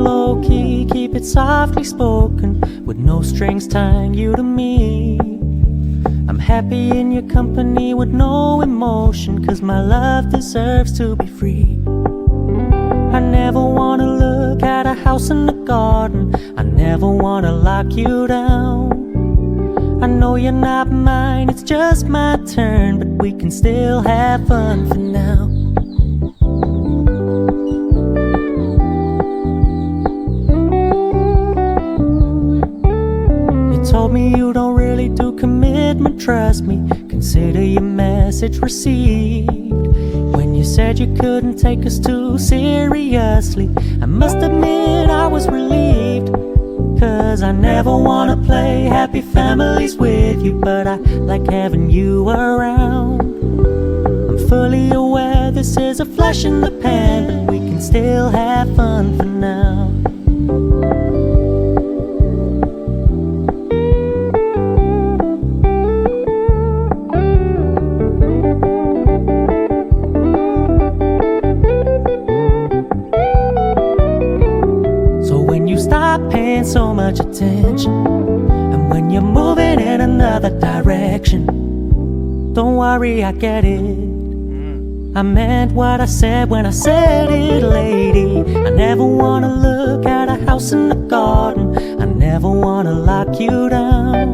low-key, keep it softly spoken, with no strings tying you to me. I'm happy in your company with no emotion, 'cause my love deserves to be free. I never wanna look at a house in the garden, I never wanna lock you down. I know you're not mine, it's just my turn, but we can still have fun for now. You told me you don't really do commitment, trust me, consider your message received. When you said you couldn't take us too seriously, I must admit I was relieved. 'Cause I never wanna play happy families with you, but I like having you around. I'm fully aware this is a flash in the pan, but we can still have fun for now. Paying so much attention, and when you're moving in another direction, don't worry, I get it. I meant what I said when I said it, lady. I never wanna look at a house in the garden, I never wanna lock you down.